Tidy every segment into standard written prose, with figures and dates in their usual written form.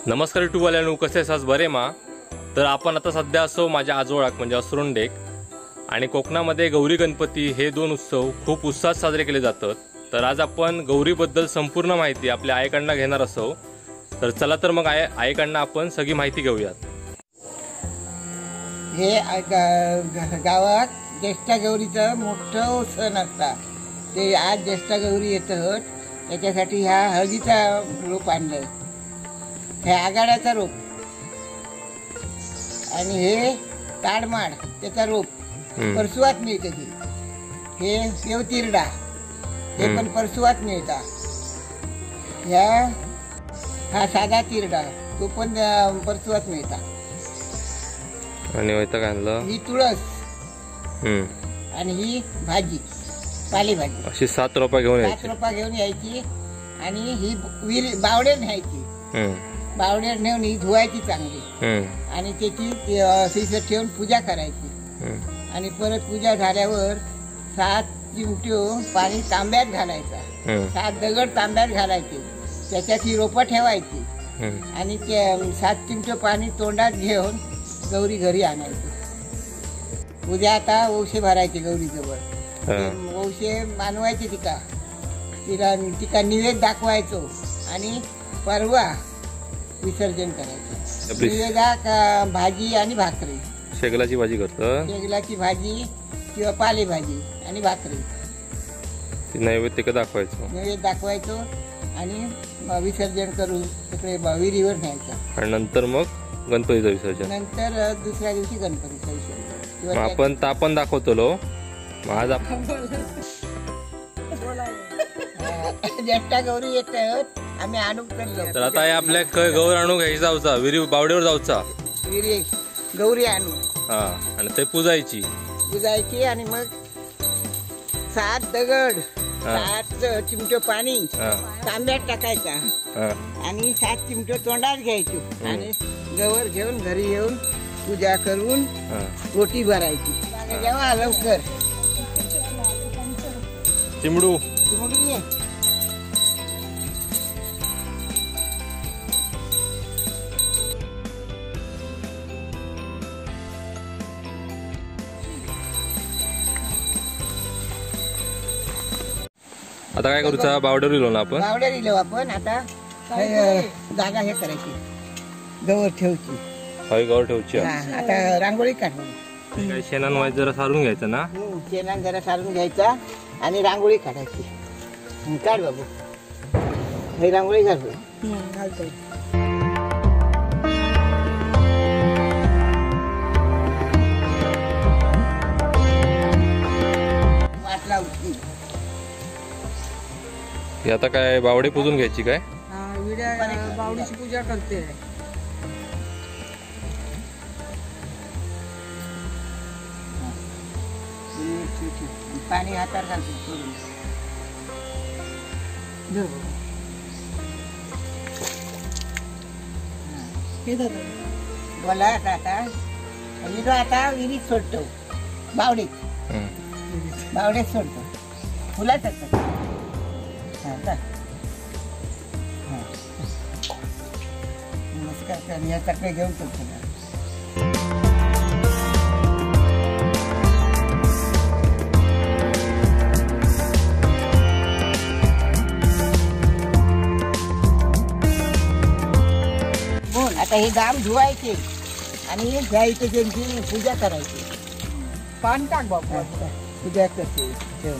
नमस्कार युट्यूबवाल्यांनो, कसे आहात? बरे मा? तर आपण आता सध्या असो माझ्या आजोळाक म्हणजे असुरंडेक आणि कोकणामध्ये गौरी गणपती हे दोन उत्सव खूप उत्साहात साजरे केले जातात। तर आज आपण गौरीबद्दल संपूर्ण माहिती आपल्या आईकडनं घेणार असो। तर चला तर मग आईकडनं आपण सगळी माहिती घेऊयात। हे गावात ज्येष्ठ गौरीचा मोठा सण असता। ते आज ज्येष्ठ गौरी येतात, त्याच्यासाठी ह्या हळदीचा रोप आणलाय, हे आगाड्याचा रोप आणि हे ताडमाड त्याचा रोप परसुवात मिळते। हे पेवतिरडा हे पण परसुवात मिळता। हा साधा तिरडा तो पण परसुवात मिळता। आणि ही तुळस आणि ही भाजी पालेभाजी अशी 7 रोपा घेऊन यायची आणि ही बावड्यात न्यायची। बावड्यात नेऊन ही धुवायची चांगली आणि त्याची शिसत ठेवून पूजा करायची आणि परत पूजा झाल्यावर 7 चिमटे पाणी तांब्यात घालायचा, 7 दगड तांब्यात घालायचे, त्याच्यात ही रोपं ठेवायची आणि ते 7 चिमटे पाणी तोंडात घेऊन गौरी घरी आणायची। उद्या आता ओशे भरायचे गौरी जवळ, ओशे मानवायचे, तिका निवेद दाखवायचो आणि परवा विसर्जन करायचं। निवेदाक भाजी आणि भाकरी, शेगलाची भाजी करतो, शेगलाची भाजी किंवा पालेभाजी आणि भाकरी नैवेद्य दाखवायचो आणि विसर्जन करून तिकडे विहिरीवर न्यायचं आणि नंतर मग गणपतीचं विसर्जन, नंतर दुसऱ्या दिवशी गणपतीचं विसर्जन। आपण तापण दाखवतो आज आपण ज्येष्ठ गौरी येतात, आम्ही आणून करलो। तर आता आपल्या गौर आणू घ्यायचा जाऊचा, विहिरी बावडीवर जाऊचा, विहिरी गौरी आणू आणि ते पूजायची आणि मग 7 दगड 7 चिमटे पाणी तांब्यात टाकायचा आणि 7 चिमटे तोंडात घ्यायचे आणि गवर घेऊन घरी येऊन पूजा करून रोटी भरायची। जेव्हा लवकर चिमडू ये आता काय करूचा? बावड्यावर इलो ना आपण, बावड्यावर इलो आपण। आता जागा हे करायची, गवर ठेवची, गवर ठेवची। आता रांगोळी काढली, शेणान वाईज जरा सारून घ्यायचं ना, शेणान जरा सारून घ्यायचा आणि रांगोळी काढायची। काढ बाबू, हे रांगोळी घालतो घालतो वाट लावची। आता काय बावडे पूजून घ्यायची काय? बावडीची पूजा करते। पाणी हातात घालतो बोला। आता विहिरीत सोडतो, बावडीत सोडतो फुलाच। नमस्कार कर, या चक्र घेऊन करतो। आता हे दाम धुवायचे आणि गायीची त्यांची पूजा करायची। पान टाक बाबा, पूजा करते ठेव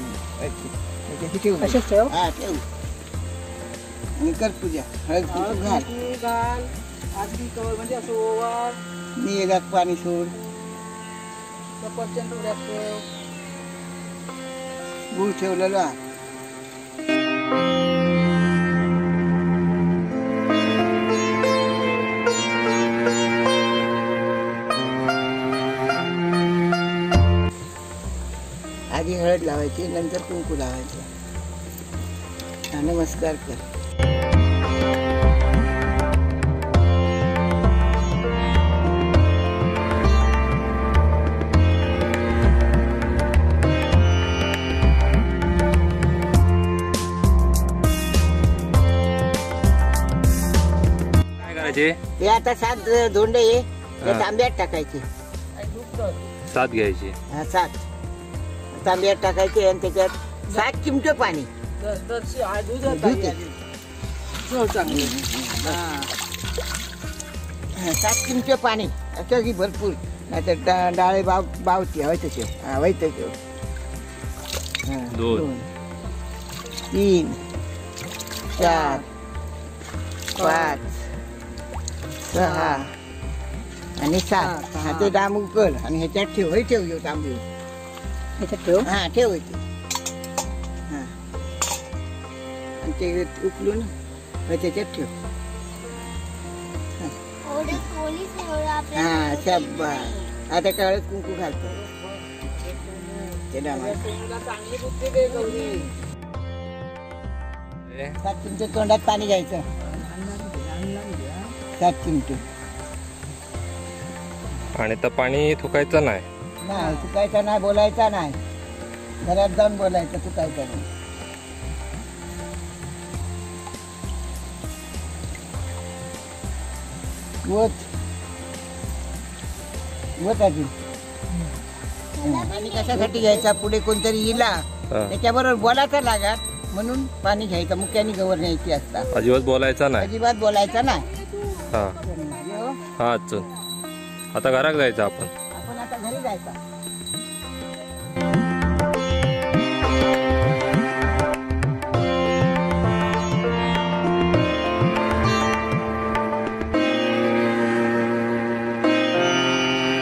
आणि कर पूजा। हळद घाल, आधी कवर म्हणजे असं ओवाळ, निवेदात पाणी सोड, सफरचंद गुळ ठेवलेला। आधी हळद लावायची, नंतर कुंकू लावायचं। नमस्कार कर। टाकायचे? ते आता 7 धोंडे आहे ते तांब्यात टाकायचे. 7 घ्यायचे. 7 तांब्यात टाकायचे आणि त्याच्यात 7 चिमटे पाणी. 7 चिमटे पाणी असं की भरपूर, नाही तर डाळे बावती हवे तसे. हवे तसे 2 3 4 5 6 आणि 7. हा ते डांब उकल आणि ह्याच्यात ठेव. ठेव तांबू ह्याच्यात ठेव. हा ठेव ते. हा आणि ते उकलून त्याच्यात ठेव. हा शाबास. आता काळ कुंकू घालतो ते डांबाला. 7 चिमटे तोंडात पाणी घ्यायचं. 7 चिमटे. आणि तर पाणी थुकायचं नाही. नाही थुकायचं नाही, बोलायचा नाही. घरात जाऊन बोलायचं, थुकायचं नाही. अजून पाणी कशासाठी घ्यायचा? पुढे कोणतरी येला त्याच्याबरोबर बोलायचा लागत म्हणून पाणी घ्यायचं. मुक्यानी गवर न्यायची असतात. अजिबात बोलायचा नाही. अजिबात बोलायचा नाही. हा हा चल आता घरात जायचं. आपण आता घरी जायचं.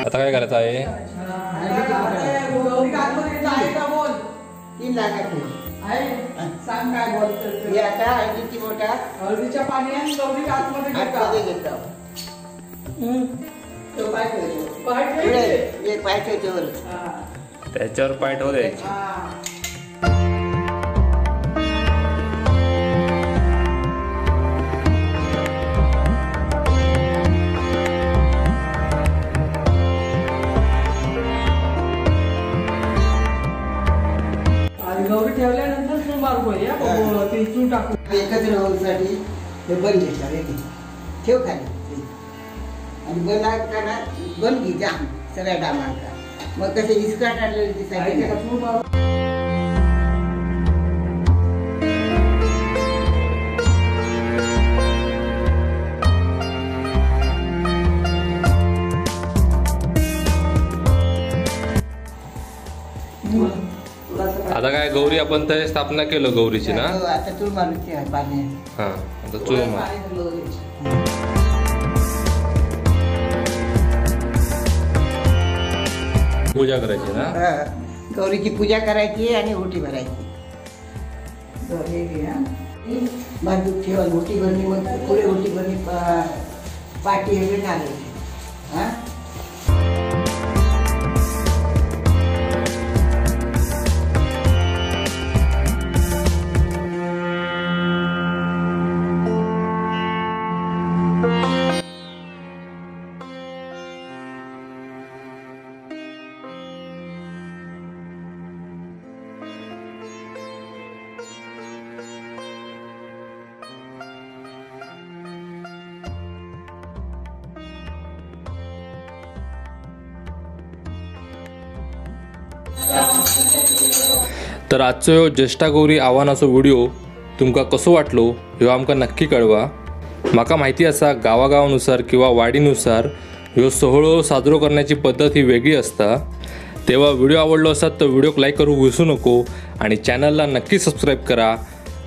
आता काय करायचं आहे? 3 लाखाची सांग काय बोलतो. आता हळदीची बोटा हळदीच्या पाणी आणि गौरी आतमध्ये घेतो. त्याच्यावर पाय ठेवू द्यायचे. गौरी ठेवल्यानंतर चूल मारूया. ते चूल टाकू. एकत्र होण्यासाठी हे बन घेतला. ठेव खाली आणि बनाना बन घे जाम सगळ्या डामांचा. मग कसे इस्काट आणलेले दिसायचे. आता काय गौरी आपण तर स्थापना केलं गौरीची ना. आता चूल मारूची आहे पाणी. हा आता चूल मार. पूजा करायची ना. गौरीची पूजा करायची आणि ओटी भरायची. बाजूक ठेवा ओटी भरली. मग पुढे ओटी भरली पाठी वगैरे घालायची. हा तर आजचो ह्यो ज्येष्ठा गौरी आव्हानाचो व्हिडिओ तुमका कसो वाटलो ह्यो आमकां नक्की कळवा. म्हाका माहिती आसा गावागावानुसार किंवा वाडीनुसार ह्यो सोहळो साजरो करण्याची पद्धत ही वेगळी असता. तेव्हा व्हिडिओ आवडलो असत तर व्हिडिओक लाईक करूक विसरू नको आणि चॅनलला नक्की सबस्क्राईब करा.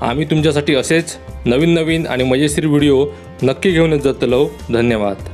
आम्ही तुमच्यासाठी असेच नवीन नवीन आणि मजेशीर व्हिडिओ नक्की घेऊन येत जातलो. धन्यवाद.